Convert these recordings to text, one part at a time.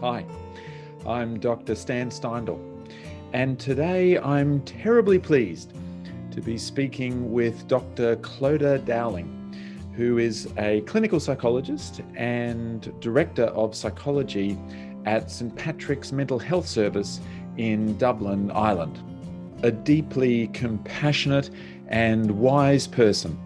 Hi, I'm Dr. Stan Steindl, and today I'm terribly pleased to be speaking with Dr. Clodagh Dowling, who is a clinical psychologist and director of psychology at St. Patrick's Mental Health Service in Dublin, Ireland. A deeply compassionate and wise person,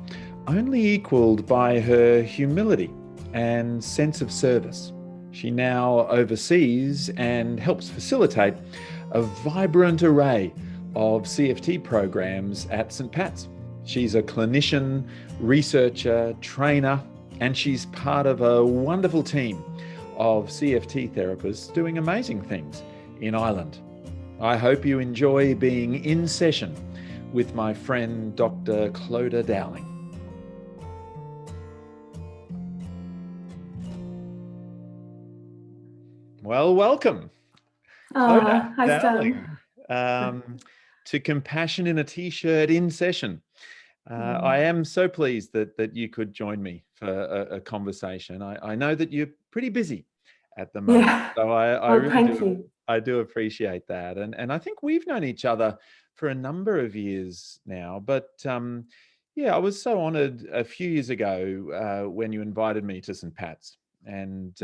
only equalled by her humility and sense of service. She now oversees and helps facilitate a vibrant array of CFT programs at St. Pat's. She's a clinician, researcher, trainer, and she's part of a wonderful team of CFT therapists doing amazing things in Ireland. I hope you enjoy being in session with my friend Dr. Clodagh Dowling. Well, welcome, Clodagh Hi, Dowling, Stan. to Compassion in a T-shirt in session. I am so pleased that you could join me for a conversation. I know that you're pretty busy at the moment, Yeah. so I Well, really thank you. I do appreciate that, and I think we've known each other for a number of years now. But yeah, I was so honoured a few years ago when you invited me to St. Pat's, and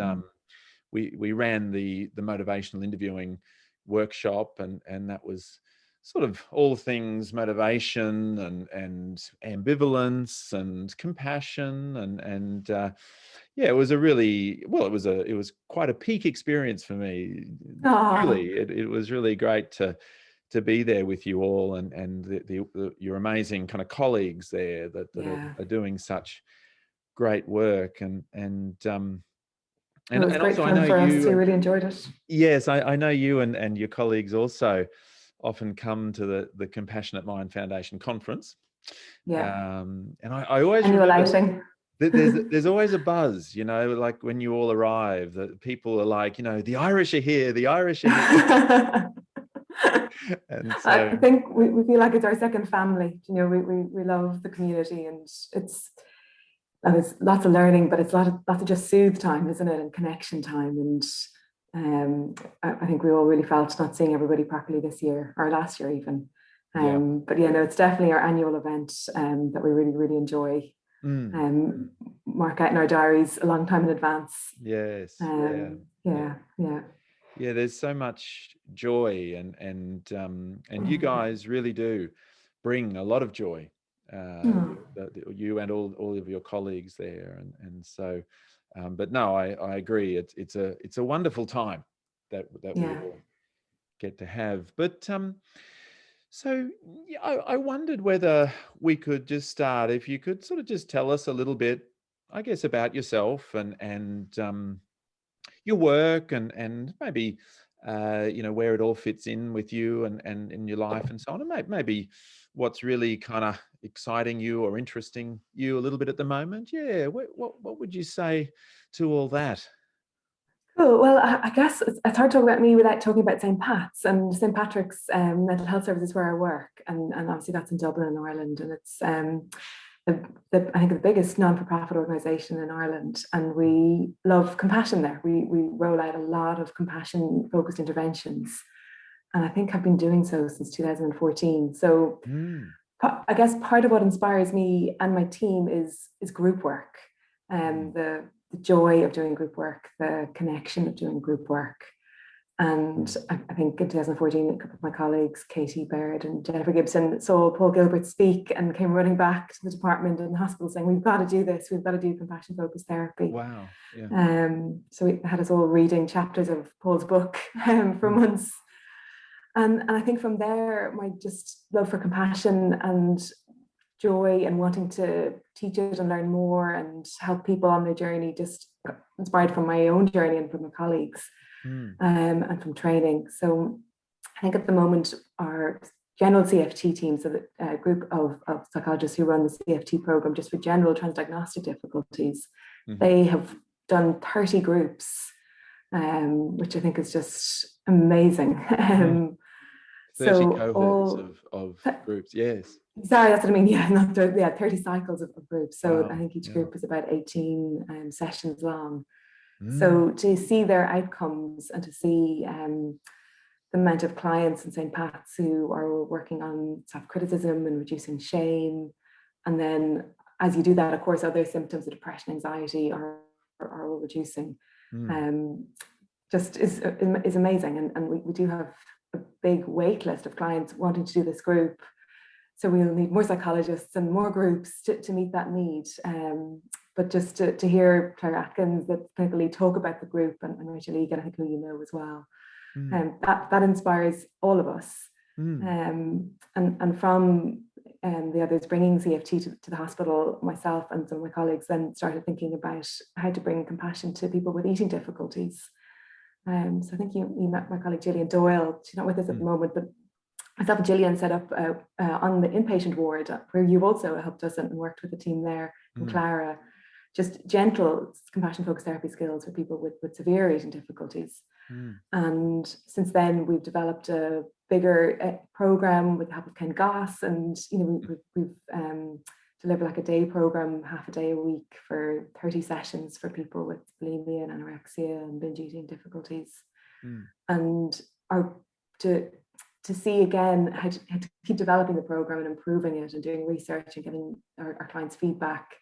we ran the motivational interviewing workshop, and that was sort of all things motivation and ambivalence and compassion and yeah, it was a really it was quite a peak experience for me. Truly, it was really great to be there with you all and your amazing kind of colleagues there that are doing such great work and It was great also, I fun know for us you. too. Really enjoyed it. Yes, I know you and your colleagues also often come to the Compassionate Mind Foundation conference. Yeah. And I always Annual remember outing. that there's always a buzz, like when you all arrive, that people are like, the Irish are here, the Irish are here. And so I think we feel like it's our second family. We love the community, and it's lots of learning, but it's lots of just soothe time, isn't it, and connection time. And I think we all really felt not seeing everybody properly this year or last year even. But yeah, no, it's definitely our annual event that we really, really enjoy. Mark out in our diaries a long time in advance. Yes. Yeah, there's so much joy and you guys really do bring a lot of joy. You and all of your colleagues there, and so but no, I agree, it's a wonderful time that we all get to have. But so yeah, I wondered whether we could just start, if you could sort of just tell us a little bit, I guess, about yourself and your work and maybe where it all fits in with you and in your life and so on, and maybe what's really kind of exciting you or interesting you a little bit at the moment. Yeah, what would you say to all that? Cool. Well, I guess it's hard to talk about me without talking about St. Pat's, and St. Patrick's Mental Health Service is where I work, and obviously that's in Dublin, in Ireland, and it's I think the biggest non-for-profit organisation in Ireland, and we love compassion there. We roll out a lot of compassion-focused interventions, and I think I've been doing so since 2014. So I guess part of what inspires me and my team is group work, and the joy of doing group work, the connection of doing group work. And I think in 2014, a couple of my colleagues, Katie Baird and Jennifer Gibson, saw Paul Gilbert speak and came running back to the department in the hospital saying, we've got to do this, we've got to do compassion-focused therapy. Wow. Yeah. So we had us all reading chapters of Paul's book for months. And I think from there, my just love for compassion and joy and wanting to teach it and learn more and help people on their journey, just inspired from my own journey and from my colleagues. And from training. So I think at the moment our general CFT team, so the group of psychologists who run the CFT program just for general transdiagnostic difficulties, they have done 30 groups, which I think is just amazing. 30 cohorts of groups, yes. Sorry, that's what I mean. Yeah, not 30 cycles of groups. So I think each group is about 18 sessions long. So to see their outcomes and to see the amount of clients in St. Pat's who are working on self-criticism and reducing shame, and then as you do that, of course, other symptoms of depression, anxiety are reducing. Just is amazing, and we do have a big wait list of clients wanting to do this group. So we'll need more psychologists and more groups to meet that need. But just to hear Claire Atkins, the clinical lead, talk about the group, and Rachel Egan, I think, who you know as well, that inspires all of us. And from the others bringing CFT to the hospital, myself and some of my colleagues then started thinking about how to bring compassion to people with eating difficulties. So I think you met my colleague Gillian Doyle. She's not with us at the moment, but myself and Gillian set up on the inpatient ward, where you've also helped us and worked with the team there, and Clara, just gentle compassion-focused therapy skills for people with severe eating difficulties. And since then, we've developed a bigger program with the help of Ken Goss, and we've delivered like a day program, half a day a week for 30 sessions for people with bulimia and anorexia and binge eating difficulties. And to see again how to keep developing the program and improving it and doing research and getting our clients' feedback.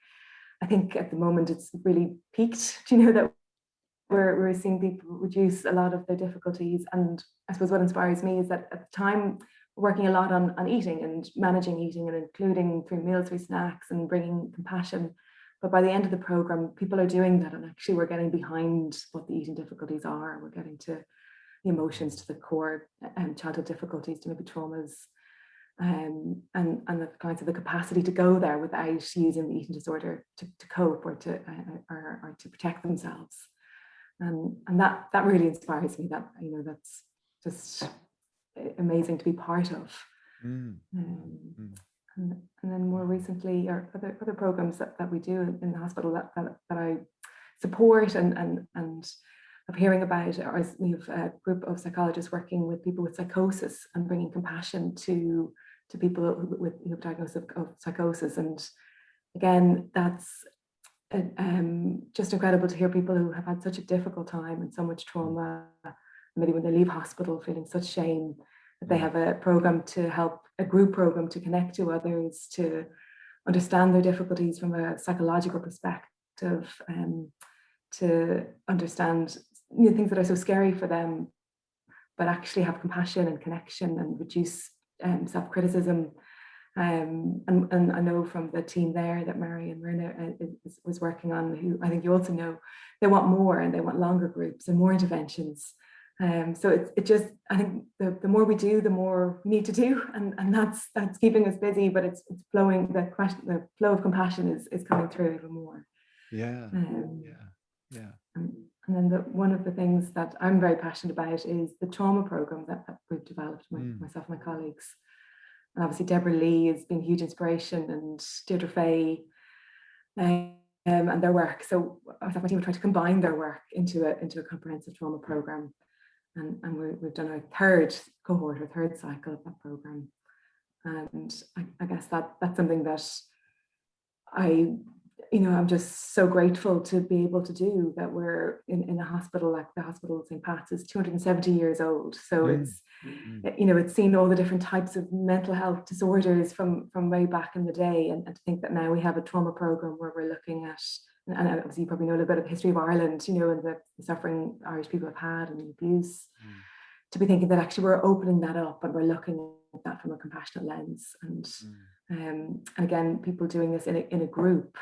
I think at the moment it's really peaked, that we're seeing people reduce a lot of their difficulties. And I suppose what inspires me is that at the time we're working a lot on eating and managing eating and including through meals, through snacks and bringing compassion. But by the end of the program, people are doing that, and actually we're getting behind what the eating difficulties are. We're getting to the emotions, to the core childhood difficulties, to maybe traumas, and the clients have the capacity to go there without using the eating disorder to cope or to protect themselves. And that really inspires me. That that's just amazing to be part of. And then more recently, or other programs that we do in the hospital that I support and of hearing about, or we have a group of psychologists working with people with psychosis and bringing compassion to people with diagnosis of psychosis. And again, that's just incredible to hear people who have had such a difficult time and so much trauma, maybe when they leave hospital feeling such shame, that they have a program to help, a group program to connect to others, to understand their difficulties from a psychological perspective, to understand things that are so scary for them, but actually have compassion and connection and reduce self-criticism. And I know from the team there that Mary and Myrna was working on, who I think you also know, they want more and they want longer groups and more interventions. So it just, I think the more we do, the more we need to do, and that's keeping us busy, but it's flowing, the flow of compassion is coming through even more. And then one of the things that I'm very passionate about is the trauma program that we've developed, myself and my colleagues. And obviously Deborah Lee has been a huge inspiration, and Deirdre Fay and their work. So myself and my team are trying to combine their work into a comprehensive trauma program. And we've done a third cohort, or third cycle of that program. And I guess that's something that I'm just so grateful to be able to do, that we're in a hospital like the Hospital of St. Pat's is 270 years old. So it's, it's seen all the different types of mental health disorders from way back in the day. And to think that now we have a trauma program where we're looking at, and obviously you probably know a little bit of the history of Ireland, and the suffering Irish people have had and the abuse, to be thinking that actually we're opening that up and we're looking at that from a compassionate lens. And again, people doing this in a group,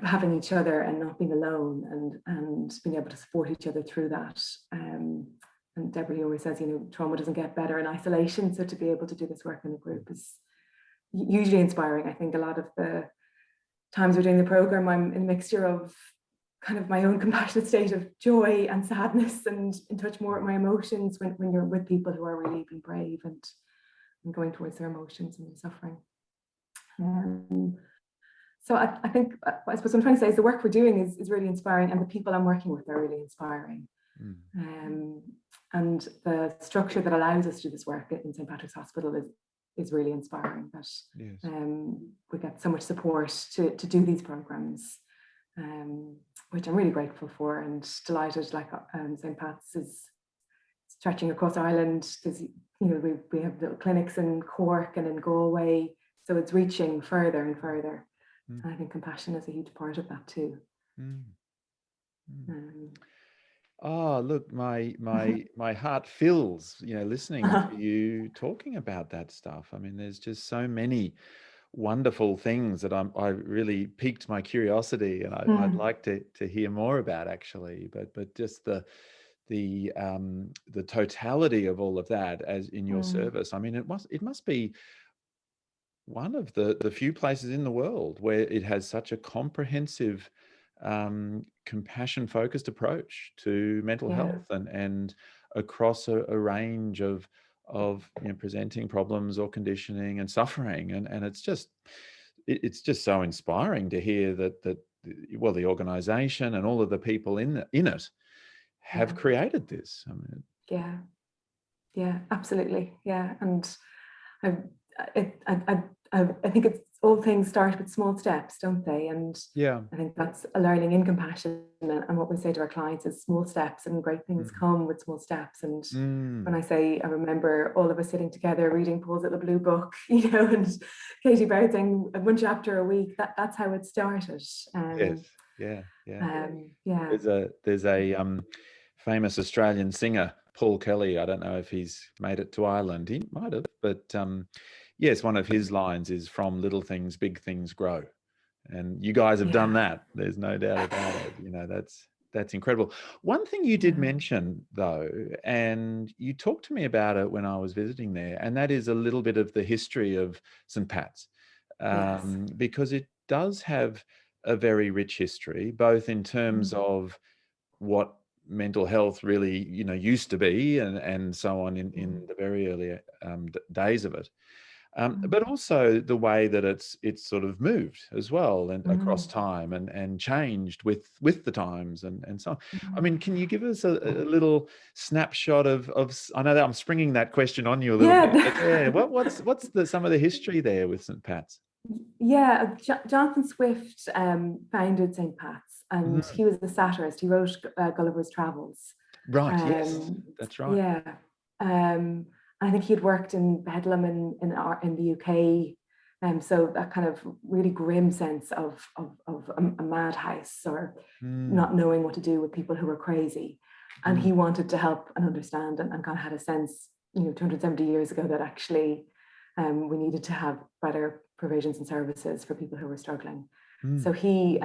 having each other and not being alone, and being able to support each other through that. And Deborah always says, trauma doesn't get better in isolation. So to be able to do this work in a group is hugely inspiring. I think a lot of the times we're doing the program, I'm in a mixture of kind of my own compassionate state of joy and sadness, and in touch more with my emotions when you're with people who are really being brave and going towards their emotions and their suffering. So I think, I suppose what I'm trying to say is the work we're doing is really inspiring, and the people I'm working with are really inspiring. And the structure that allows us to do this work in St. Patrick's Hospital is really inspiring, that we get so much support to do these programs. which I'm really grateful for and delighted. Like St. Pat's is stretching across Ireland. There's, we have little clinics in Cork and in Galway, so it's reaching further and further. And I think compassion is a huge part of that too. Oh, look, my heart fills, listening to you talking about that stuff. I mean, there's just so many wonderful things that I really piqued my curiosity, and I'd like to hear more about, actually. But just the totality of all of that as in your service. I mean, it must be one of the few places in the world where it has such a comprehensive compassion-focused approach to mental health and across a range of presenting problems or conditioning and suffering, and it's just so inspiring to hear that the organization and all of the people in it have created this. I mean, yeah, absolutely, and I think it's all things start with small steps, don't they? And I think that's a learning in compassion, and what we say to our clients is small steps, and great things come with small steps. And when I say, I remember all of us sitting together reading Paul's little blue book, and Katie Baird saying one chapter a week. That's how it started. There's a famous Australian singer, Paul Kelly. I don't know if he's made it to Ireland. He might have, but yes, one of his lines is, "From little things, big things grow." And you guys have done that. There's no doubt about it. That's incredible. One thing you did mention, though, and you talked to me about it when I was visiting there, and that is a little bit of the history of St. Pat's, because it does have a very rich history, both in terms of what mental health really, used to be and so on in the very early days of it. But also the way that it's sort of moved as well and across time and changed with the times and so on. I mean, can you give us a little snapshot of? I know that I'm springing that question on you a little bit. But what's some of the history there with St. Pat's? Jonathan Swift founded St. Pat's, and he was a satirist. He wrote Gulliver's Travels. Right. Yes, that's right. I think he'd worked in Bedlam in the UK, so that kind of really grim sense of a madhouse or not knowing what to do with people who were crazy. And he wanted to help and understand and kind of had a sense, 270 years ago, that actually we needed to have better provisions and services for people who were struggling. So he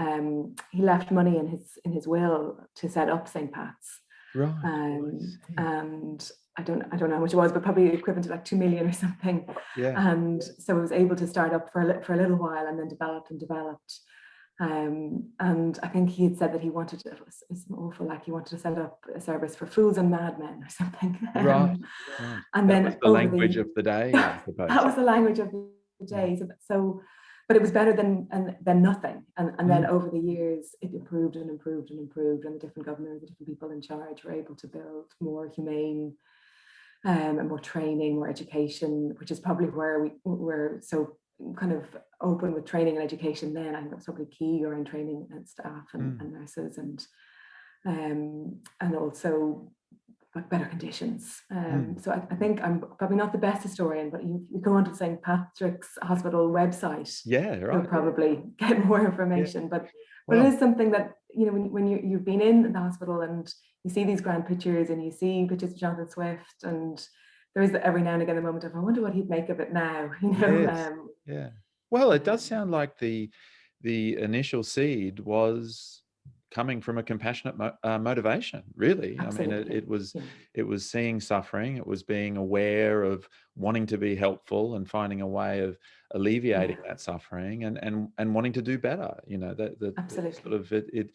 left money in his will to set up St. Pat's. Right. And I don't know how much it was, but probably equivalent to like 2 million or something. And so I was able to start up for a little while, and then developed. And I think he had said that he wanted to, it's awful, like he wanted to set up a service for fools and madmen or something. Right. And that then was the language of the day, I suppose. That was the language of the day. So but it was better than nothing. And then over the years, it improved and improved and improved, and the different governors, the different people in charge were able to build more humane and more training, more education, which is probably where we were so kind of open with training and education then. I think that's probably key around training and staff and nurses and also better conditions. So I think I'm probably not the best historian, but you go onto St. Patrick's Hospital website. You'll probably get more information. But it is something that, when you've been in the hospital and you see these grand pictures and you see pictures of Jonathan Swift, and there is every now and again a moment of, I wonder what he'd make of it now. Well, it does sound like the initial seed was coming from a compassionate motivation, really. Absolutely. I mean, it was seeing suffering, it was being aware of wanting to be helpful and finding a way of alleviating that suffering and wanting to do better. Absolutely.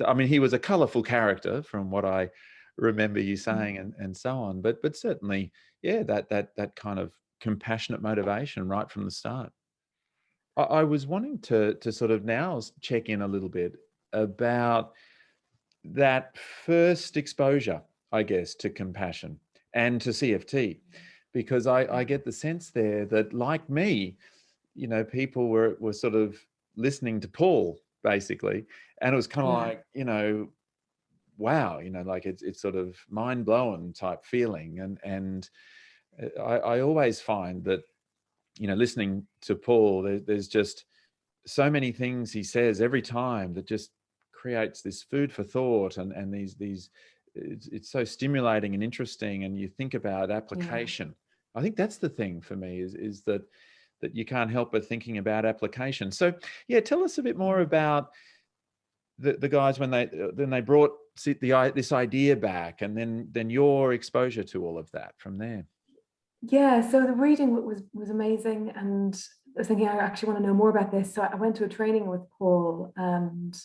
I mean, he was a colourful character from what I remember you saying and so on, but certainly, that kind of compassionate motivation right from the start. I was wanting to sort of now check in a little bit about that first exposure, I guess, to compassion and to CFT, because I get the sense there that, like me, people were sort of listening to Paul basically. And it was kind of Yeah. like, wow, like it's sort of mind blowing type feeling. And I always find that, listening to Paul, there's just so many things he says every time that just creates this food for thought, and these it's so stimulating and interesting. And you think about application. I think that's the thing for me is that you can't help but thinking about application. So yeah, tell us a bit more about the guys when they brought this idea back, and then your exposure to all of that from there. Yeah, so the reading was amazing, and I was thinking I actually want to know more about this. So I went to a training with Paul, and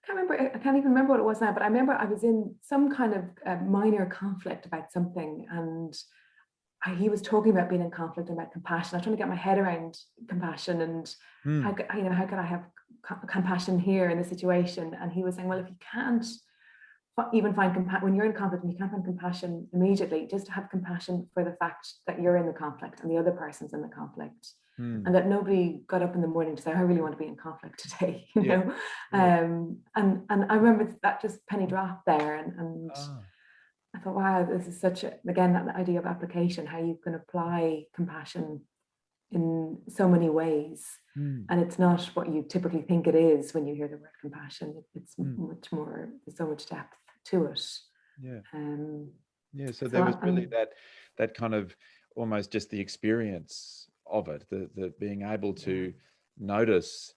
I can't even remember what it was now, but I remember I was in some kind of minor conflict about something, and he was talking about being in conflict and about compassion. I was trying to get my head around compassion and how could I have compassion here in this situation? And he was saying, well, if you can't even find compassion when you're in conflict and you can't find compassion immediately, just have compassion for the fact that you're in the conflict and the other person's in the conflict. And that nobody got up in the morning to say, I really want to be in conflict today, know. And I remember that just penny dropped there, and I thought, wow, this is again, that idea of application, how you can apply compassion in so many ways. And it's not what you typically think it is when you hear the word compassion. It's much more, there's so much depth to it. So there was really that kind of almost just the experience of it, the being able to notice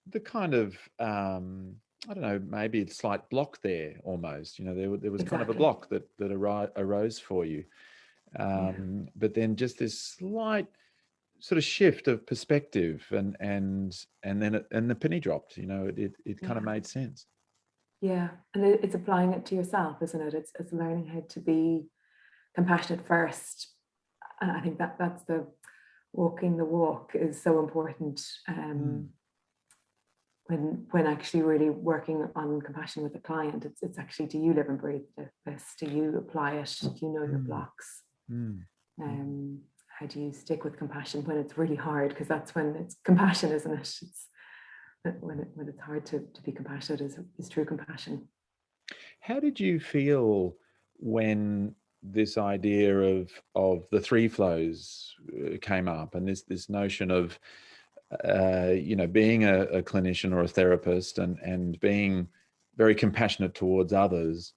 the kind of I don't know, maybe a slight block there almost, there was kind of a block that arose for you, but then just this slight sort of shift of perspective, and then the penny dropped, it kind of made sense. Yeah, and it's applying it to yourself, isn't it? It's learning how to be compassionate first. And I think that's the walking the walk is so important. When actually really working on compassion with a client, it's actually, do you live and breathe this? Do you apply it? Do you know your blocks? How do you stick with compassion when it's really hard? Because that's when it's compassion, isn't it? It's when it's hard to be compassionate is true compassion. How did you feel when this idea of the three flows came up, and this notion of being a clinician or a therapist, and being very compassionate towards others,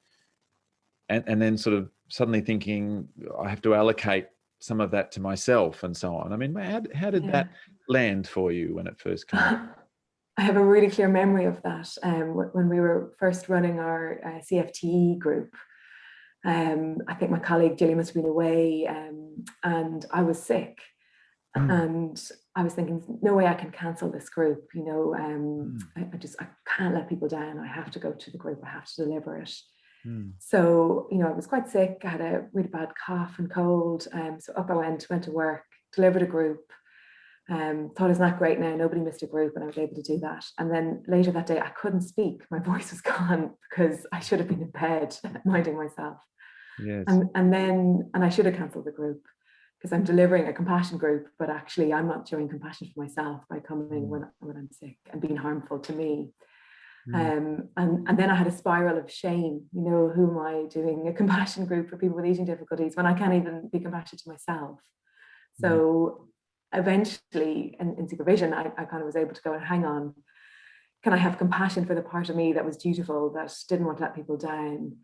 and then sort of suddenly thinking, I have to allocate some of that to myself and so on. I mean, how did that land for you when it first came up? I have a really clear memory of that. When we were first running our CFT-E group, I think my colleague Gilly must have been away, and I was sick. And I was thinking, no way I can cancel this group. I can't let people down. I have to go to the group. I have to deliver it. So, I was quite sick. I had a really bad cough and cold. So up I went to work, delivered a group. Thought it was not great now. Nobody missed a group, and I was able to do that. And then later that day, I couldn't speak. My voice was gone because I should have been in bed minding myself. Yes. And I should have cancelled the group, because I'm delivering a compassion group, but actually I'm not showing compassion for myself by coming when I'm sick and being harmful to me. And then I had a spiral of shame. Who am I doing a compassion group for people with eating difficulties when I can't even be compassionate to myself? So eventually in supervision, I kind of was able to go, and hang on, can I have compassion for the part of me that was dutiful, that didn't want to let people down,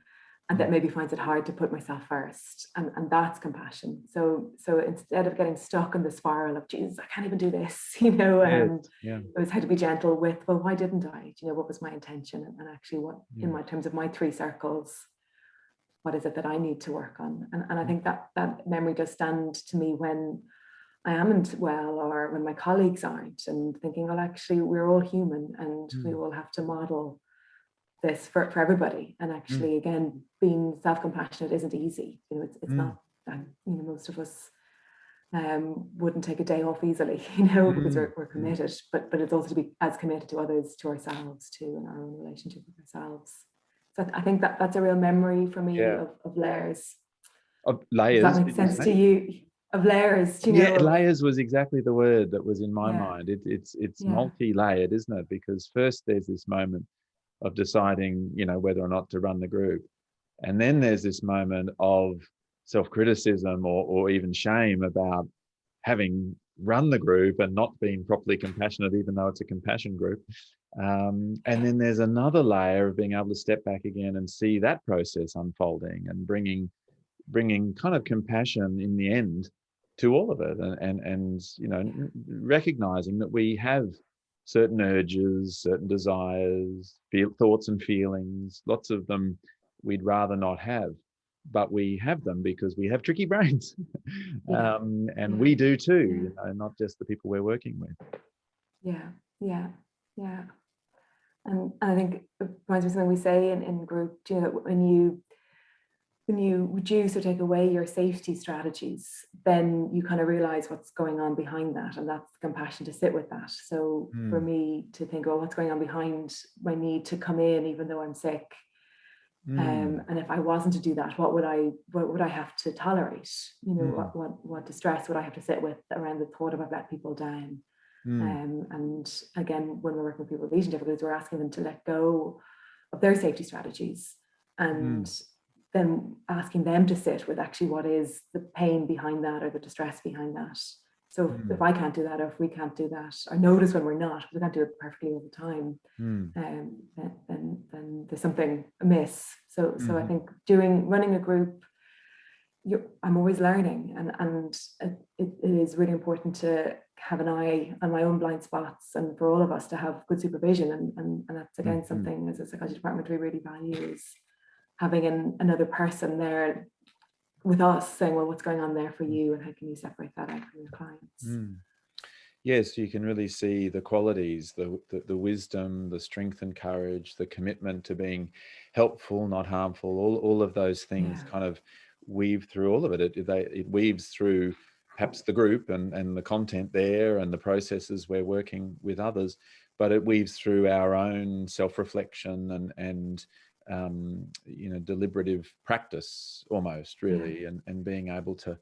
and that maybe finds it hard to put myself first, and that's compassion. So instead of getting stuck in the spiral of, Jesus, I can't even do this, it was how to be gentle with, well, why didn't I? What was my intention? And actually, what in terms of my three circles, what is it that I need to work on? And I think that memory does stand to me when I amn't well, or when my colleagues aren't, and thinking, well, actually, we're all human, and we all have to model this for everybody. And actually, again, being self-compassionate isn't easy. It's not, most of us wouldn't take a day off easily, because we're committed, but it's also to be as committed to others, to ourselves too, in our own relationship with ourselves. So I think that's a real memory for me of layers. Of layers. Does that make sense to you? of layers, you Yeah, know. layers was exactly the word that was in my Yeah, mind. It's yeah, multi-layered, isn't it? Because first there's this moment of deciding, whether or not to run the group. And then there's this moment of self-criticism or even shame about having run the group and not being properly compassionate, even though it's a compassion group. And then there's another layer of being able to step back again and see that process unfolding and bringing kind of compassion in the end to all of it, and recognizing that we have certain urges, certain desires, thoughts and feelings, lots of them we'd rather not have, but we have them because we have tricky brains. yeah, And yeah, we do too, yeah, not just the people we're working with. yeah, yeah, yeah. And I think it reminds me of something we say in group, you know, when you reduce or take away your safety strategies, then you kind of realize what's going on behind that. And that's the compassion to sit with that. So for Mm, me to think, oh, what's going on behind my need to come in, even though I'm sick? mm, And if I wasn't to do that, what would I have to tolerate? You know, mm, what distress would I have to sit with around the thought of I've let people down? mm, And again, when we're working with people with eating difficulties, we're asking them to let go of their safety strategies, and mm, then asking them to sit with actually what is the pain behind that or the distress behind that. So if mm, I can't do that, or if we can't do that, or notice when we're not, because we can't do it perfectly all the time, mm, then there's something amiss. So I mhm, think running a group, I'm always learning, and it is really important to have an eye on my own blind spots, and for all of us to have good supervision, and that's again mhm. something as a psychology department we really value, is having another person there with us saying, well, what's going on there for you, and how can you separate that out from your clients? Mm. Yes, you can really see the qualities, the wisdom, the strength and courage, the commitment to being helpful, not harmful. All of those things Yeah. kind of weave through all of it. It weaves through perhaps the group and the content there and the processes we're working with others, but it weaves through our own self-reflection and deliberative practice almost, Yeah. really, and being able to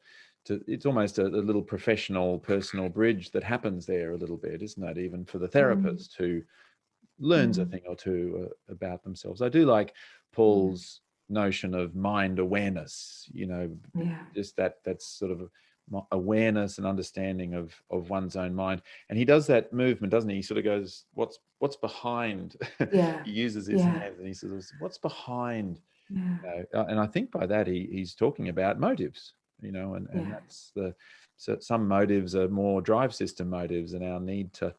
it's almost a little professional personal bridge that happens there a little bit, isn't it? Even for the Mm. therapist who learns a Mm. thing or two about themselves. I do like Yeah. Paul's notion of mind awareness, Yeah. just that's sort of awareness and understanding of one's own mind. And he does that movement, doesn't he? He sort of goes, what's behind? Yeah. He uses his Yeah. hands and he says, what's behind? Yeah. And I think by that he's talking about motives, and Yeah. that's so some motives are more drive system motives and our need to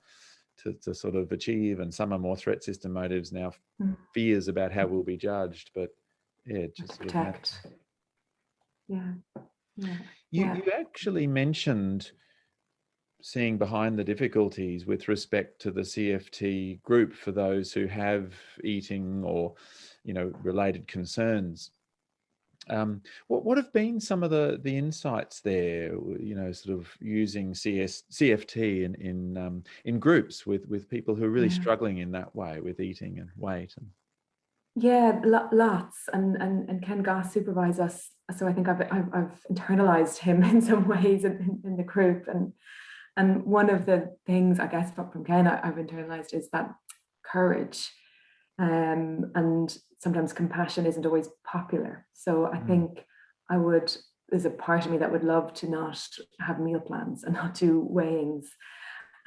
sort of achieve, and some are more threat system motives now, Mm. fears about how we'll be judged. But yeah, it To just sort of protect. Yeah. Yeah. Yeah. you actually mentioned seeing behind the difficulties with respect to the CFT group for those who have eating or related concerns. What have been some of the insights there? Sort of using CFT in groups with people who are really Yeah. struggling in that way with eating and weight. Yeah, lots, and Ken Goss supervised us, so I think I've internalized him in some ways in the group, and one of the things I guess from Ken I've internalized is that courage, and sometimes compassion isn't always popular. So I Mm. think there's a part of me that would love to not have meal plans and not do weighings,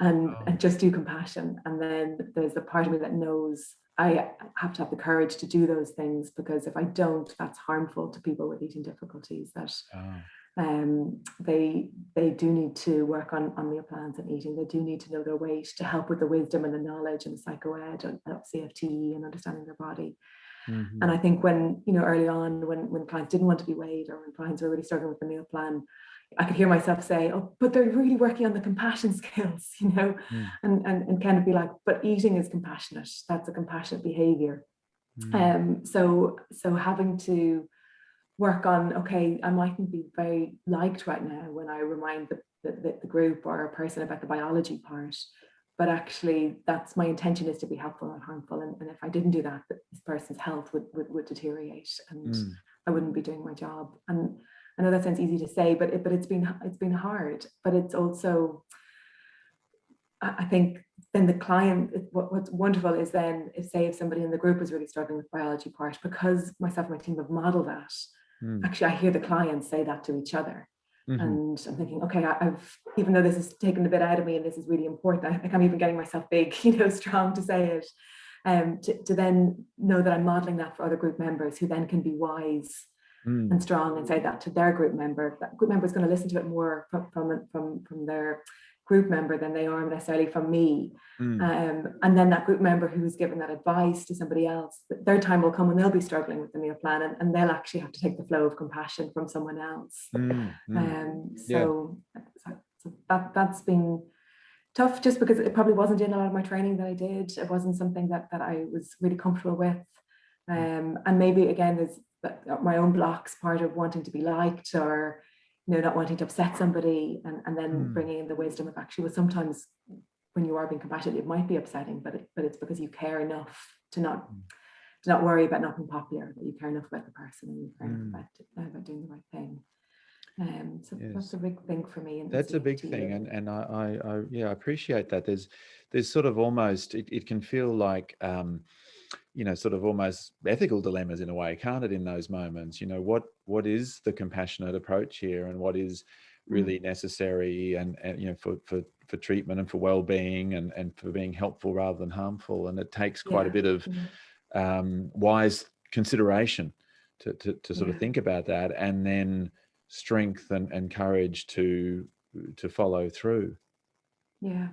and Oh, just do compassion. And then there's a part of me that knows I have to have the courage to do those things, because if I don't, that's harmful to people with eating difficulties. That oh, they do need to work on meal plans and eating. They do need to know their weight to help with the wisdom and the knowledge and the psychoed of CFT-E and understanding their body. And mm-hmm. I think when, early on, when clients didn't want to be weighed, or when clients were really struggling with the meal plan, I could hear myself say, oh, but they're really working on the compassion skills, Mm, and kind of be like, but eating is compassionate. That's a compassionate behavior. mm, So having to work on, okay, I mightn't be very liked right now when I remind the group or a person about the biology part, but actually that's my intention, is to be helpful, not harmful. And if I didn't do that, this person's health would deteriorate, and mm, I wouldn't be doing my job. And I know that sounds easy to say, but it's been hard. But it's also, I think, then the client, what's wonderful is then if somebody in the group is really struggling with biology part, because myself and my team have modeled that, actually I hear the clients say that to each other. And I'm thinking, okay, I've, even though this has taken a bit out of me and this is really important, I think I'm even getting myself big, strong to say it, to then know that I'm modeling that for other group members who then can be wise and strong and say that to their group member. That group member is going to listen to it more from their group member than they are necessarily from me. And then that group member who was given that advice to somebody else, their time will come when they'll be struggling with the meal plan, and they'll actually have to take the flow of compassion from someone else. So that's been tough, just because it probably wasn't in a lot of my training that I did. It wasn't something that I was really comfortable with. And maybe again, there's my own blocks, part of wanting to be liked, or not wanting to upset somebody, and then bringing in the wisdom of actually, well, sometimes when you are being compassionate, it might be upsetting, but it's because you care enough to not worry about not being popular, that you care enough about the person, and you care enough about doing the right thing. So that's a big thing for me. That's a big thing, and I appreciate that. There's sort of almost, it can feel like sort of almost ethical dilemmas in a way, can't it, in those moments? What is the compassionate approach here, and what is really necessary, and for treatment and for well-being, and for being helpful rather than harmful. And it takes quite a bit of wise consideration to sort of think about that, and then strength and courage to follow through. And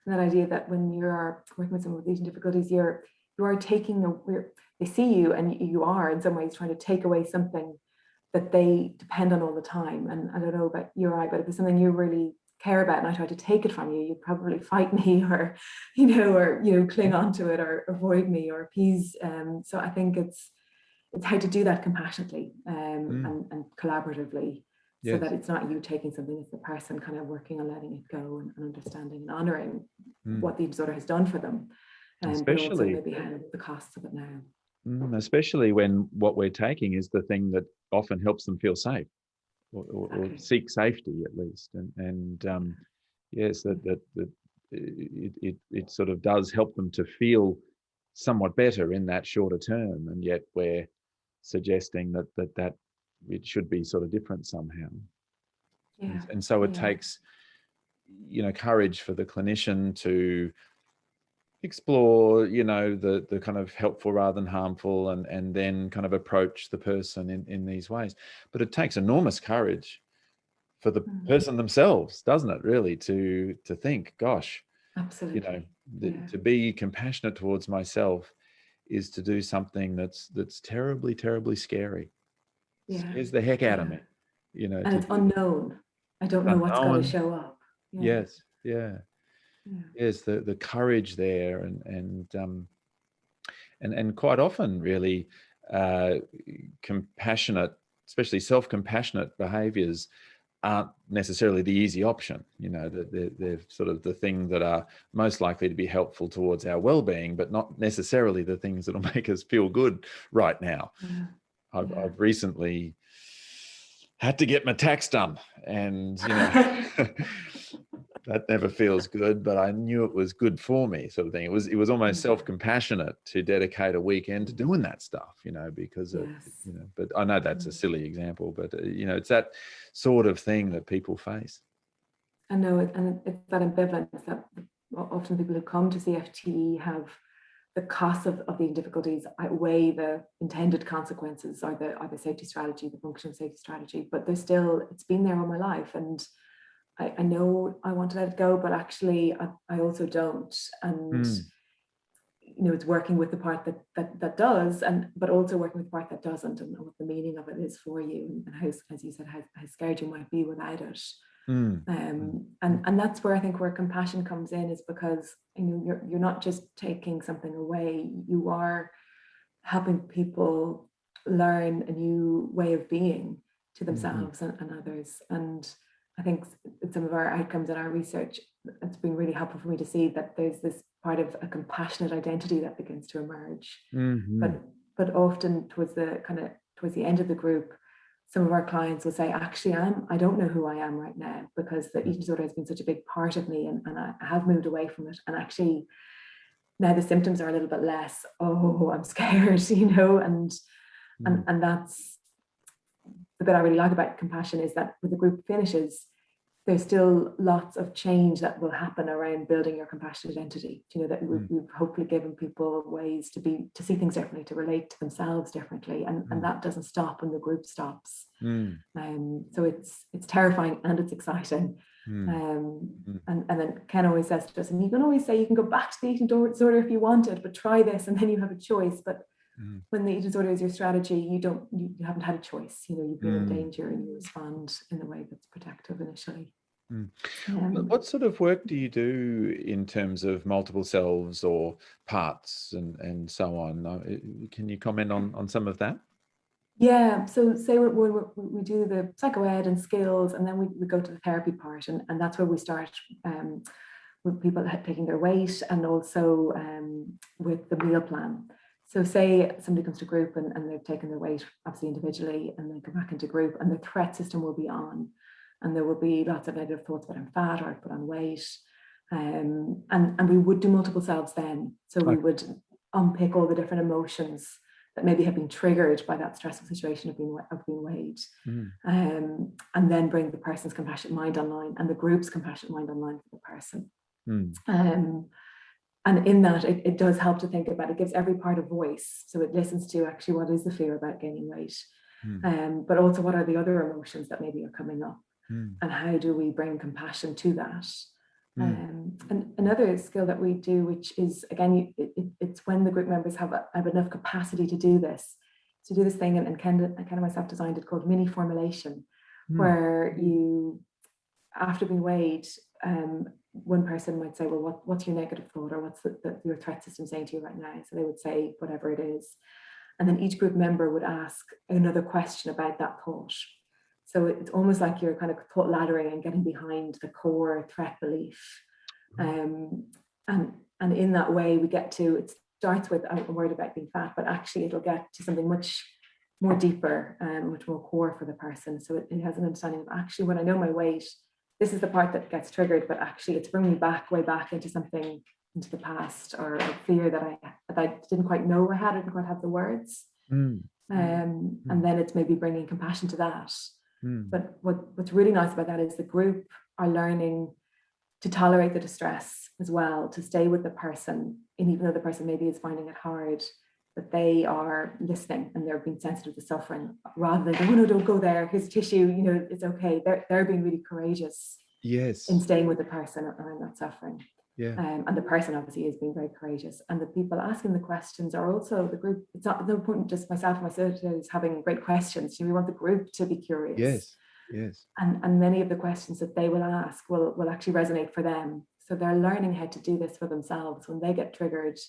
that idea that when you're working with someone with eating difficulties, you are taking they see you, and you are in some ways trying to take away something that they depend on all the time. And I don't know about you or I, but if it's something you really care about and I try to take it from you, you'd probably fight me, or cling on to it, or avoid me, or appease. So I think it's how to do that compassionately and collaboratively, so that it's not you taking something, it's the person kind of working on letting it go, and understanding and honoring what the disorder has done for them, but also maybe how the costs of it now. Especially when what we're taking is the thing that often helps them feel safe, or seek safety at least, and yes, that it sort of does help them to feel somewhat better in that shorter term, and yet we're suggesting that it should be sort of different somehow. And so it takes courage for the clinician to explore the kind of helpful rather than harmful, and then kind of approach the person in these ways. But it takes enormous courage for the person themselves, doesn't it, really, to think, gosh, absolutely, to be compassionate towards myself is to do something that's terribly, terribly scary. Scares the heck out of me, and it's unknown. I don't know what's going to show up. Yes, the courage there, and quite often really compassionate, especially self-compassionate behaviors aren't necessarily the easy option. They're sort of the thing that are most likely to be helpful towards our well-being, but not necessarily the things that'll make us feel good right now. I've recently had to get my tax done, and that never feels good, but I knew it was good for me, sort of thing. It was almost self-compassionate to dedicate a weekend to doing that stuff, because of, but I know that's a silly example, but it's that sort of thing that people face. I know it, and it's that ambivalence that often people who come to CFT-E have. The costs of the difficulties outweigh the intended consequences, or the safety strategy, the functional safety strategy. But it's been there all my life, and I know I want to let it go, but actually I also don't. And it's working with the part that does, but also working with the part that doesn't, and what the meaning of it is for you, and how, as you said, how scared you might be without it. And that's where I think where compassion comes in, is because you're not just taking something away, you are helping people learn a new way of being to themselves and others. And I think some of our outcomes in our research, it's been really helpful for me to see that there's this part of a compassionate identity that begins to emerge. But often towards the end of the group, some of our clients will say, actually, I don't know who I am right now, because the eating disorder has been such a big part of me, and I have moved away from it. And actually, now the symptoms are a little bit less, oh, I'm scared, and that's the bit I really like about compassion, is that when the group finishes, there's still lots of change that will happen around building your compassionate identity. That we've hopefully given people ways to see things differently, to relate to themselves differently, and that doesn't stop when the group stops. So it's terrifying and it's exciting. And then Ken always says to us, and you can always say you can go back to the eating disorder if you wanted, but try this, and then you have a choice. But when the eating disorder is your strategy, you haven't had a choice. You've been in danger, and you respond in a way that's protective initially. What sort of work do you do in terms of multiple selves or parts and so on? Can you comment on some of that? Yeah, so say we do the psycho-ed and skills, and then we go to the therapy part, and that's where we start with people taking their weight, and also with the meal plan. So say somebody comes to group and they've taken their weight, obviously individually, and they come back into group, and the threat system will be on, and there will be lots of negative thoughts about I'm fat, or I put on weight, and we would do multiple selves then. So we would unpick all the different emotions that maybe have been triggered by that stressful situation of being weighed, and then bring the person's compassionate mind online and the group's compassionate mind online for the person. And in that, it does help to think about, it gives every part a voice. So it listens to actually what is the fear about gaining weight, but also what are the other emotions that maybe are coming up, and how do we bring compassion to that. And another skill that we do, which is, again, it's when the group members have enough capacity to do this thing, and Ken and myself designed it, called mini formulation, where you, after being weighed, one person might say, well, what's your negative thought, or what's your threat system saying to you right now? So they would say whatever it is, and then each group member would ask another question about that thought. So it's almost like you're kind of thought laddering and getting behind the core threat belief. And in that way, we get to, it starts with, I'm worried about being fat, but actually it'll get to something much more deeper and much more core for the person. So it has an understanding of, actually, when I know my weight, this is the part that gets triggered, but actually it's bringing me way back into something, into the past, or a fear that I didn't quite know I had, I didn't quite have the words. And then it's maybe bringing compassion to that. But what's really nice about that is the group are learning to tolerate the distress as well, to stay with the person, and even though the person maybe is finding it hard, that they are listening and they're being sensitive to suffering, rather than going, oh no, don't go there, here's tissue, it's okay. They're being really courageous in staying with the person around that suffering. And the person obviously is being very courageous, and the people asking the questions are also the group. It's not no point just myself and my facilitators having great questions. We want the group to be curious. Yes. And many of the questions that they will ask will actually resonate for them. So they're learning how to do this for themselves when they get triggered,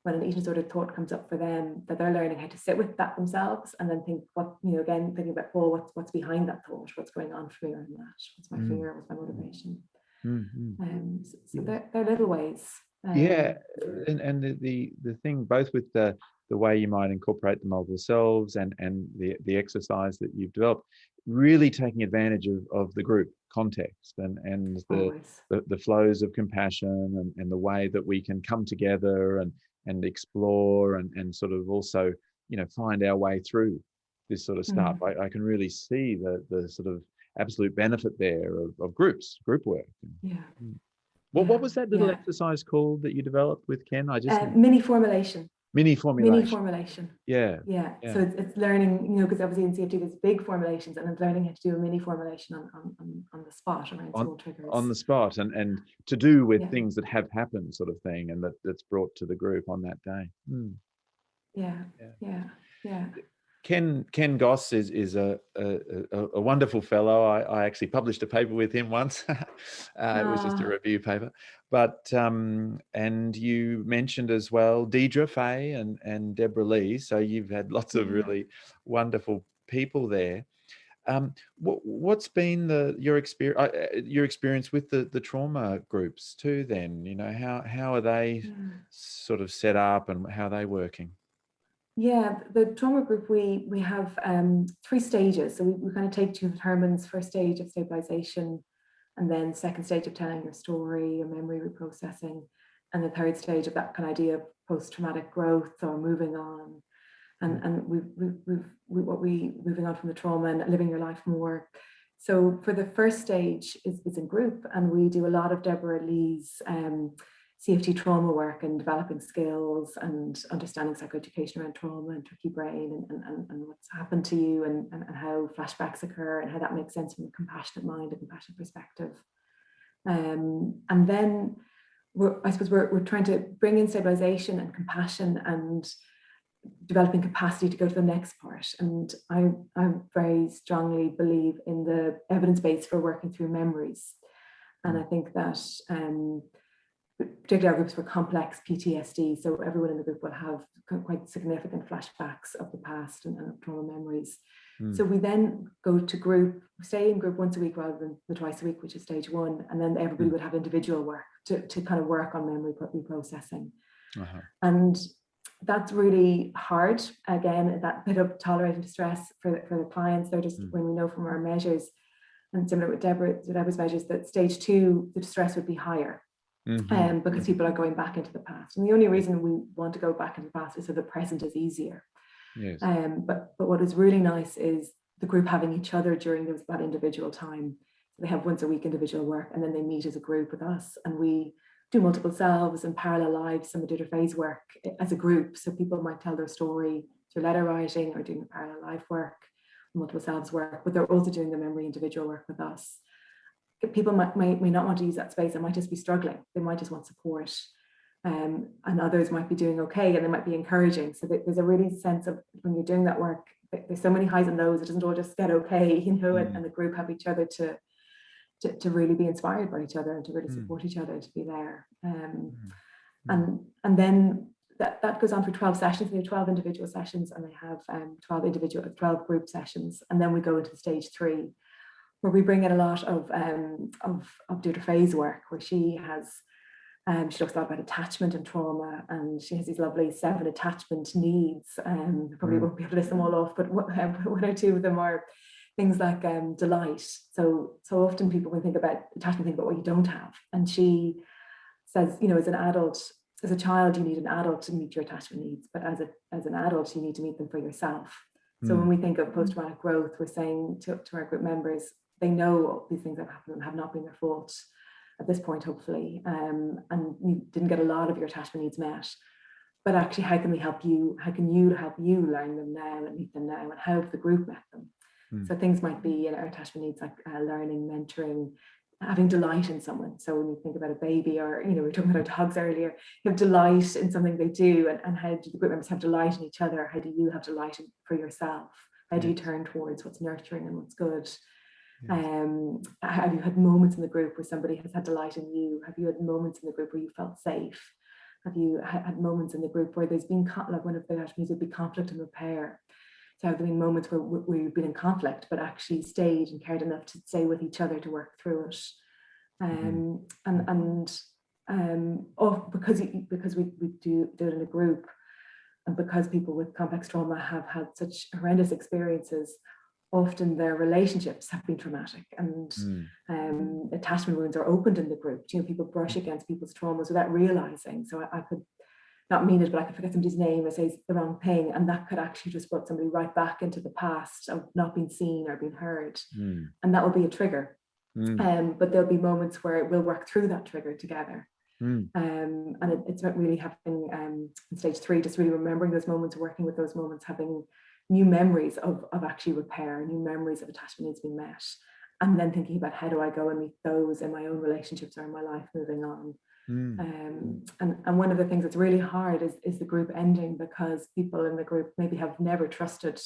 when an eating disorder thought comes up for them, that they're learning how to sit with that themselves, and then think, again, thinking about, well, what's behind that thought? What's going on for me around that? What's my fear? What's my motivation? So they're little ways. And the thing, both with the way you might incorporate the multiple selves and the exercise that you've developed, really taking advantage of the group context and the flows of compassion and the way that we can come together and explore and sort of also find our way through this sort of stuff. I can really see the sort of absolute benefit there of group work. What was that little exercise called that you developed with Ken? Mini formulation. Mini formulation. Yeah. So it's learning, because obviously in CFT there's big formulations, and it's learning how to do a mini formulation on the spot around small triggers. On the spot, and to do with things that have happened, sort of thing, and that's brought to the group on that day. Yeah. Ken Goss is a wonderful fellow. I actually published a paper with him once. It was just a review paper. But and you mentioned as well Deidre Fay and Deborah Lee. So you've had lots of really wonderful people there. What's been your experience with the trauma groups too? Then how are they sort of set up, and how are they working? Yeah, the trauma group, we have 3 stages. So we kind of take two determines: first stage of stabilization, and then second stage of telling your story, your memory reprocessing, and the third stage of that kind of idea of post-traumatic growth or moving on. And we moving on from the trauma and living your life more. So for the first stage is in group, and we do a lot of Deborah Lee's CFT trauma work and developing skills and understanding psychoeducation around trauma and tricky brain and what's happened to you and how flashbacks occur and how that makes sense from a compassionate mind and compassionate perspective. And then I suppose we're trying to bring in stabilization and compassion and developing capacity to go to the next part. And I very strongly believe in the evidence base for working through memories. And I think that particularly our groups for complex PTSD, so everyone in the group will have quite significant flashbacks of the past and of trauma memories. So we then go to group, stay in group once a week rather than the twice a week, which is stage one. And then everybody would have individual work to kind of work on memory reprocessing. And that's really hard. Again, that bit of tolerating stress for the clients. They're just, when we know from our measures, and similar with Deborah's measures, that stage two, the stress would be higher. Because people are going back into the past. And the only reason we want to go back into the past is so the present is easier. Yes. But what is really nice is the group having each other during that individual time. They have once a week individual work, and then they meet as a group with us, and we do multiple selves and parallel lives, some interface work as a group. So people might tell their story through letter writing or doing parallel life work, multiple selves work, but they're also doing the memory individual work with us. People may not want to use that space and might just be struggling. They might just want support. And others might be doing okay, and they might be encouraging. So there's a really sense of, when you're doing that work, there's so many highs and lows. It doesn't all just get okay, and the group have each other to really be inspired by each other and to really support each other, to be there. And then that goes on for 12 sessions. We have 12 individual sessions, and they have 12 group sessions. And then we go into stage 3, where we bring in a lot of Deirdre Faye's work, where she talks a lot about attachment and trauma, and she has these lovely 7 attachment needs. Probably won't be able to list them all off, but one or two of them are things like delight. So often people, when they think about attachment, think about what you don't have. And she says, as an adult, as a child, you need an adult to meet your attachment needs, but as an adult, you need to meet them for yourself. So when we think of post-traumatic growth, we're saying to our group members, they know these things have happened and have not been their fault at this point, hopefully, and you didn't get a lot of your attachment needs met. But actually, how can we help you? How can you help you learn them now and meet them now, and how have the group met them? So things might be in our attachment needs, like learning, mentoring, having delight in someone. So when you think about a baby, or we were talking about our dogs earlier, you have delight in something they do, and how do the group members have delight in each other? How do you have delight for yourself? How do you turn towards what's nurturing and what's good? Have you had moments in the group where somebody has had delight in you? Have you had moments in the group where you felt safe? Have you had moments in the group where there's been, like one of the attributes would be conflict and repair? So have there been moments where we've been in conflict, but actually stayed and cared enough to stay with each other to work through it? Because we do it in a group, and because people with complex trauma have had such horrendous experiences, often their relationships have been traumatic, and attachment wounds are opened in the group. People brush against people's traumas without realizing. So I could not mean it, but I could forget somebody's name or say the wrong thing, and that could actually just put somebody right back into the past of not being seen or being heard, and that will be a trigger. But there'll be moments where we'll work through that trigger together. And it's about really having in stage 3, just really remembering those moments, working with those moments, having new memories of actually repair, new memories of attachment needs being met, and then thinking about how do I go and meet those in my own relationships or in my life moving on. And one of the things that's really hard is the group ending, because people in the group maybe have never trusted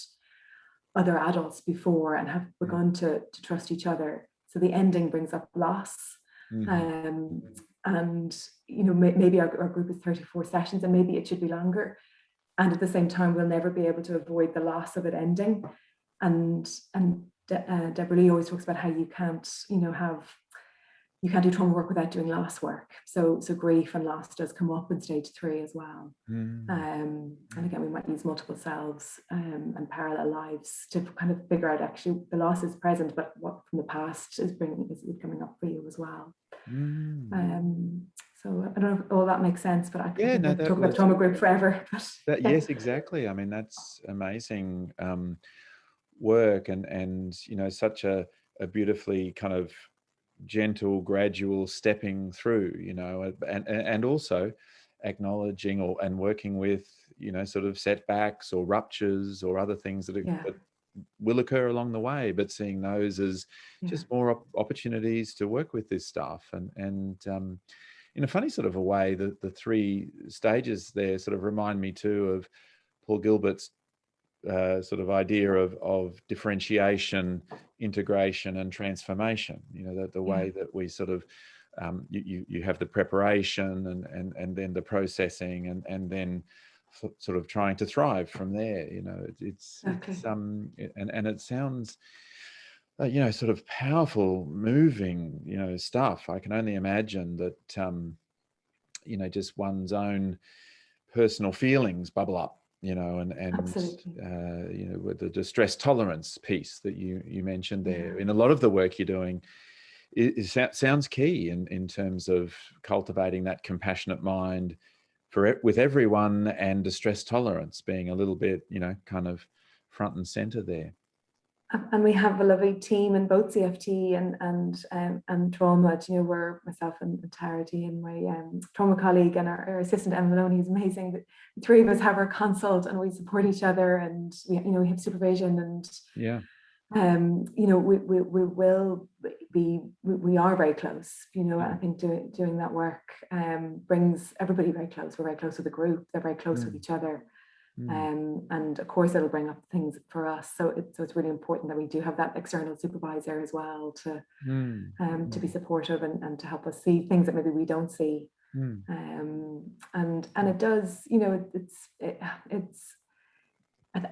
other adults before and have begun to trust each other. So the ending brings up loss. And maybe our group is 34 sessions, and maybe it should be longer. And at the same time, we'll never be able to avoid the loss of it ending. And Deborah Lee always talks about how you can't, have you can't do trauma work without doing loss work. So grief and loss does come up in stage 3 as well. And again, we might use multiple selves and parallel lives to kind of figure out actually the loss is present, but what from the past is coming up for you as well. So I don't know if all that makes sense, but I can talk about the trauma group forever. Yes, exactly. I mean, that's amazing work, and you know, such a beautifully kind of gentle, gradual stepping through, you know, and also acknowledging and working with, you know, sort of setbacks or ruptures or other things that will occur along the way, but seeing those as just more opportunities to work with this stuff. And in a funny sort of a way, the 3 stages there sort of remind me too of Paul Gilbert's sort of idea of differentiation, integration, and transformation. You know, the way that we sort of you have the preparation and then the processing and then sort of trying to thrive from there. You know, it's and it sounds you know, sort of powerful, moving, you know, stuff. I can only imagine that you know, just one's own personal feelings bubble up, you know, and you know, with the distress tolerance piece that you mentioned there. In a lot of the work you're doing, it sounds key in terms of cultivating that compassionate mind with everyone, and distress tolerance being a little bit, you know, kind of front and center there. And we have a lovely team in both CFT and trauma. You know, we're myself and Tarity and my trauma colleague and our assistant Emma Maloney is amazing. The 3 of us have our consult and we support each other, and we have supervision, and you know, we are very close. You know, I think doing that work brings everybody very close. We're very close with the group. They're very close with each other. And of course it'll bring up things for us, so it's really important that we do have that external supervisor as well to be supportive and to help us see things that maybe we don't see. And it does, you know,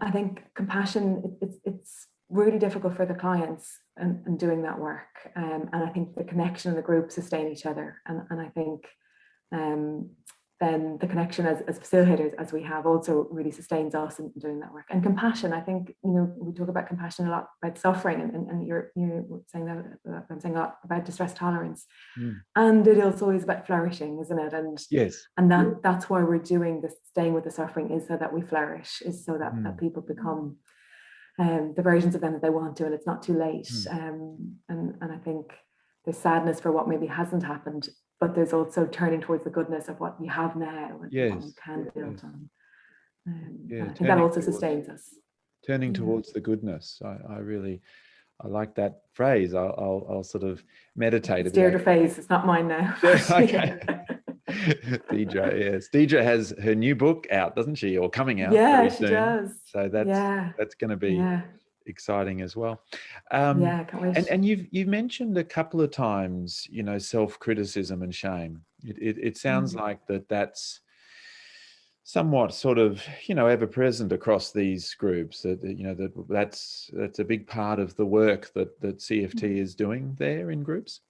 I think compassion, it's really difficult for the clients and doing that work, and I think the connection in the group sustain each other, and I think then the connection as facilitators, as we have, also really sustains us in doing that work. And compassion, I think, you know, we talk about compassion a lot, about suffering, and you're saying that I'm saying a lot about distress tolerance, and it also is about flourishing, isn't it? And and that's why we're doing this, staying with the suffering, is so that we flourish, is so that people become the versions of them that they want to, and it's not too late. And I think there's sadness for what maybe hasn't happened, but there's also turning towards the goodness of what you have now and what you can build on. And I think that also sustains us. Turning towards the goodness. I like that phrase. I'll sort of meditate. It's Deirdre Faye's, it's not mine now. Okay. Deidre, yes. Deidre has her new book out, doesn't she? Or coming out very soon. She does. So that's going to be exciting as well. Can't wait. And you've mentioned a couple of times, you know, self-criticism and shame. It sounds like that's somewhat sort of, you know, ever present across these groups. That, you know, that's a big part of the work that CFT is doing there in groups.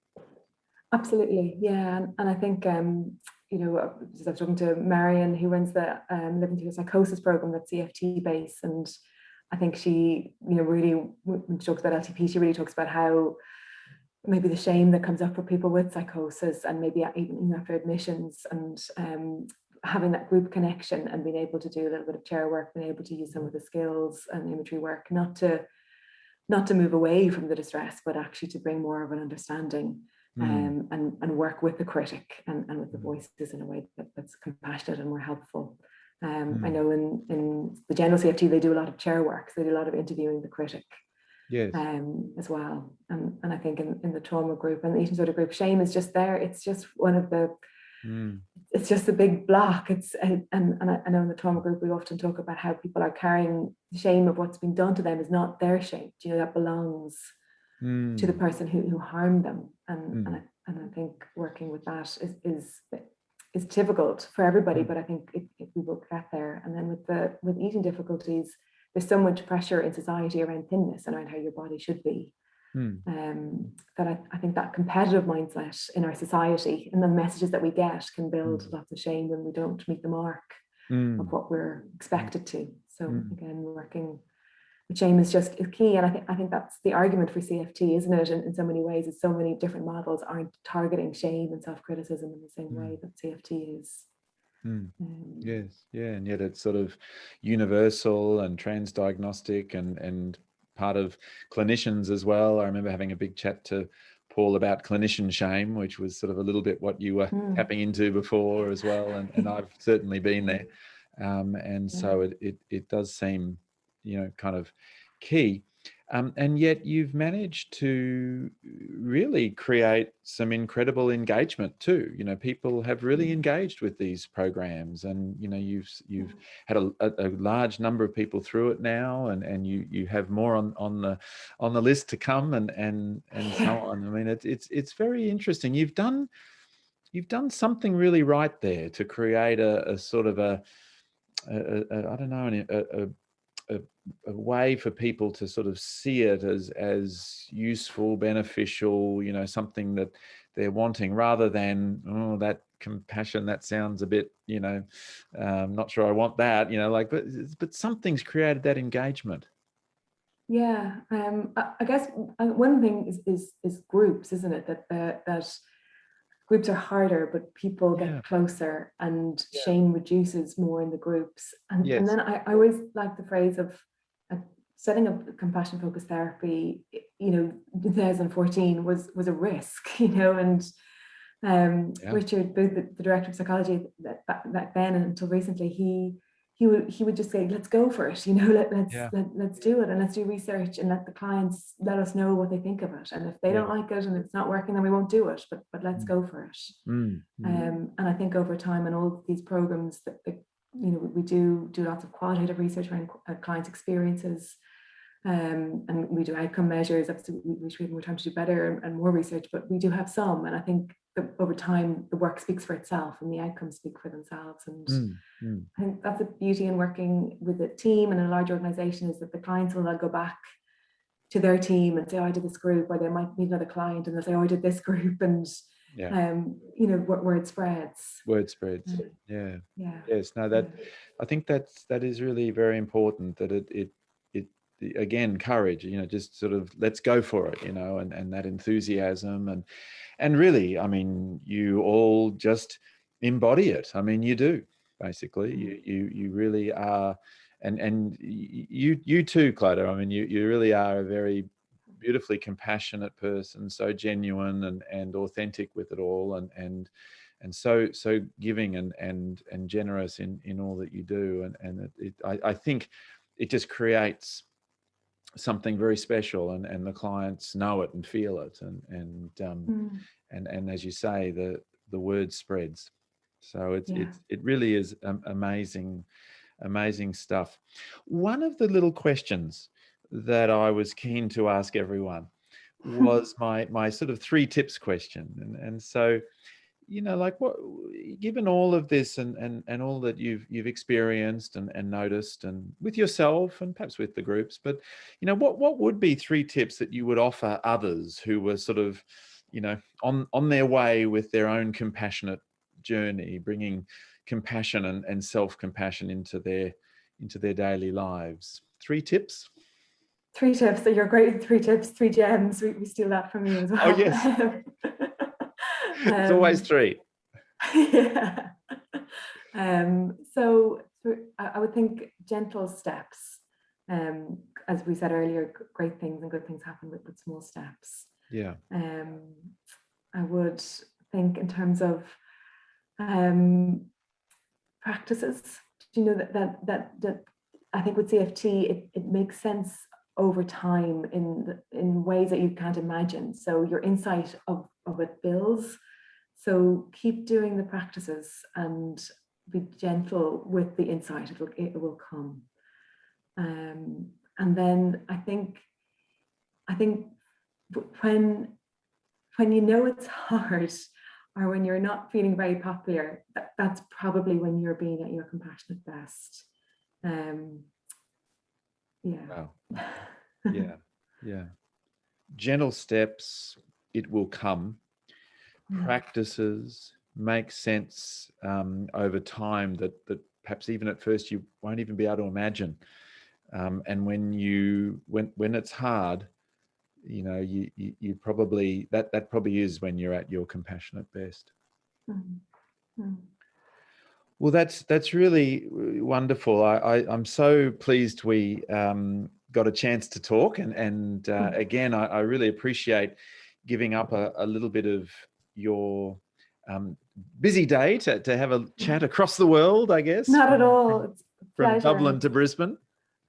Absolutely, yeah, and I think you know, I was talking to Marion, who runs the Living Through a Psychosis program that's CFT based, and I think she, you know, really, when she talks about LTP, she really talks about how maybe the shame that comes up for people with psychosis, and maybe even after admissions, and having that group connection and being able to do a little bit of chair work, being able to use some of the skills and imagery work, not to move away from the distress, but actually to bring more of an understanding. And work with the critic and with the voices in a way that's compassionate and more helpful. I know in the general CFT, they do a lot of chair work, so they do a lot of interviewing the critic as well. And I think in the trauma group and the eating disorder group, shame is just there. It's just one of the, it's just a big block. And I know in the trauma group, we often talk about how people are carrying the shame of what's been done to them is not their shame. You know, that belongs to the person who harmed them, and I think working with that is difficult for everybody, but I think if we will get there. And then with eating difficulties, there's so much pressure in society around thinness and around how your body should be, That I think that competitive mindset in our society and the messages that we get can build lots of shame when we don't meet the mark of what we're expected to. So again, working with shame is key. And I think that's the argument for CFT, isn't it? In so many ways, it's so many different models aren't targeting shame and self-criticism in the same way that CFT is. Yes, yeah, and yet it's sort of universal and transdiagnostic and part of clinicians as well. I remember having a big chat to Paul about clinician shame, which was sort of a little bit what you were tapping into before as well, and I've certainly been there, and so it does seem, kind of key. And yet you've managed to really create some incredible engagement too. People have really engaged with these programs, and you've had a large number of people through it now, and you have more on the list to come, and so on. I mean, it's very interesting. You've done something really right there to create a sort of a I don't know, a way for people to sort of see it as useful, beneficial, something that they're wanting, rather than, that compassion, that sounds a bit, not sure I want that, but something's created that engagement. Yeah, I guess one thing is groups, isn't it? That groups are harder, but people get closer, and shame reduces more in the groups. And then I always like the phrase of setting up compassion focused therapy. In 2014 was a risk, and Richard Booth, the director of psychology back then and until recently, he would just say, let's go for it, let's do it, and let's do research and let the clients let us know what they think of it, and if they don't like it and it's not working, then we won't do it, but let's go for it. And I think over time, and all these programs that we do lots of qualitative research around clients' experiences, and we do outcome measures. Obviously, we wish we had more time to do better and more research, but we do have some, and I think over time the work speaks for itself and the outcomes speak for themselves. And I think that's the beauty in working with a team and a large organization, is that the clients will go back to their team and say, I did this group, or they might meet another client and they'll say, I did this group, and word spreads. Yes, no, I think that is really very important, that it again, courage, just sort of let's go for it, and that enthusiasm, and really, I mean, you all just embody it. I mean, you do, basically. You really are, and you too, Clodagh. I mean, you really are a very beautifully compassionate person, so genuine and authentic with it all, and so giving and generous in all that you do, and I think it just creates something very special, and the clients know it and feel it, and as you say, the word spreads. So it really is amazing stuff. One of the little questions that I was keen to ask everyone was my sort of 3 tips question, and so, like, what, given all of this and all that you've experienced and noticed, and with yourself and perhaps with the groups, but what would be 3 tips that you would offer others who were sort of on their way with their own compassionate journey, bringing compassion and self-compassion into their daily lives? 3 tips. 3 tips. So you're great with 3 tips, 3 gems. We steal that from you as well. Oh yes. It's always 3. Yeah. So I would think gentle steps. As we said earlier, great things and good things happen with small steps. Yeah. I would think in terms of practices. That I think with CFT, it makes sense over time in ways that you can't imagine. So your insight of it builds. So keep doing the practices and be gentle with the insight. It will come. And then I think when it's hard, or when you're not feeling very popular, that's probably when you're being at your compassionate best. Wow. Yeah. gentle steps, it will come. Practices make sense over time that perhaps even at first you won't even be able to imagine. And when it's hard, you probably that probably is when you're at your compassionate best. Well, that's really wonderful. I'm so pleased we got a chance to talk, and again, I really appreciate giving up a little bit of your busy day to have a chat across the world, I guess. Not at all. It's a pleasure. From Dublin to Brisbane.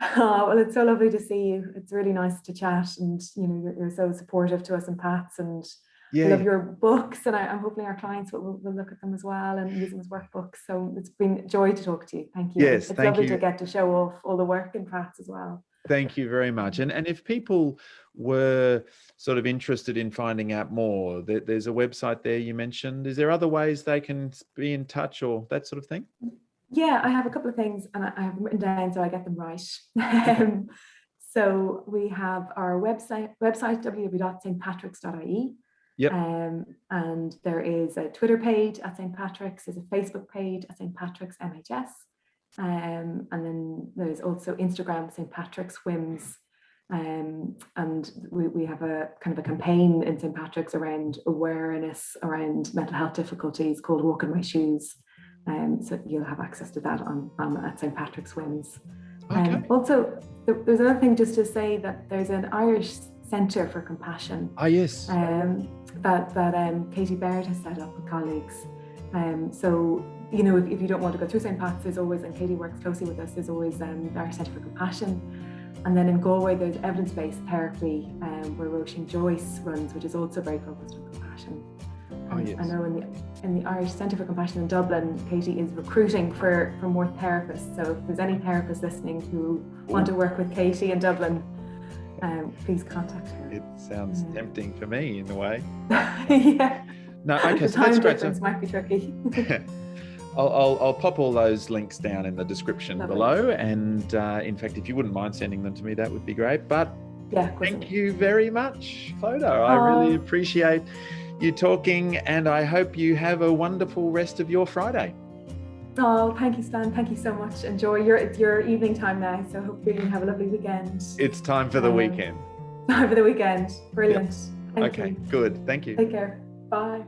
Oh, well, it's so lovely to see you. It's really nice to chat, and you're so supportive to us in PATS, and I love your books, and I'm hoping our clients will look at them as well and use them as workbooks. So it's been a joy to talk to you. Thank you. Yes, it's lovely to get to show off all the work in PATS as well. Thank you very much. And if people were sort of interested in finding out more, there's a website there you mentioned. Is there other ways they can be in touch or that sort of thing? Yeah, I have a couple of things, and I have them written down so I get them right. So we have our website www.stpatricks.ie. Yep. And there is a Twitter page at St. Patrick's, there's a Facebook page at St. Patrick's MHS. And then there's also Instagram, St. Patrick's Whims. And we have a kind of a campaign in St. Patrick's around awareness around mental health difficulties called Walk in My Shoes. So you'll have access to that on at St. Patrick's Whims. Okay. Also, there's another thing just to say that there's an Irish Centre for Compassion. Ah, yes. That Katie Baird has set up with colleagues. So, if you don't want to go through St. Pat's, there's always, and Katie works closely with us, there's always the Irish Centre for Compassion. And then in Galway, there's evidence-based therapy where Roisin Joyce runs, which is also very focused on compassion. Oh, yes. I know in the Irish Centre for Compassion in Dublin, Katie is recruiting for more therapists. So if there's any therapists listening who want to work with Katie in Dublin, please contact her. It sounds tempting for me in a way. Yeah. No, okay. The so that's time great. difference might be tricky. I'll pop all those links down in the description Lovely. below. And in fact, if you wouldn't mind sending them to me, that would be great. But yeah, thank you very much, Clodagh. I really appreciate you talking, and I hope you have a wonderful rest of your Friday. Oh, thank you, Stan. Thank you so much. Enjoy it's your evening time now, so hopefully you have a lovely weekend. It's time for the weekend. Time for the weekend. Brilliant. Yep. Okay, good. Thank you. Take care. Bye.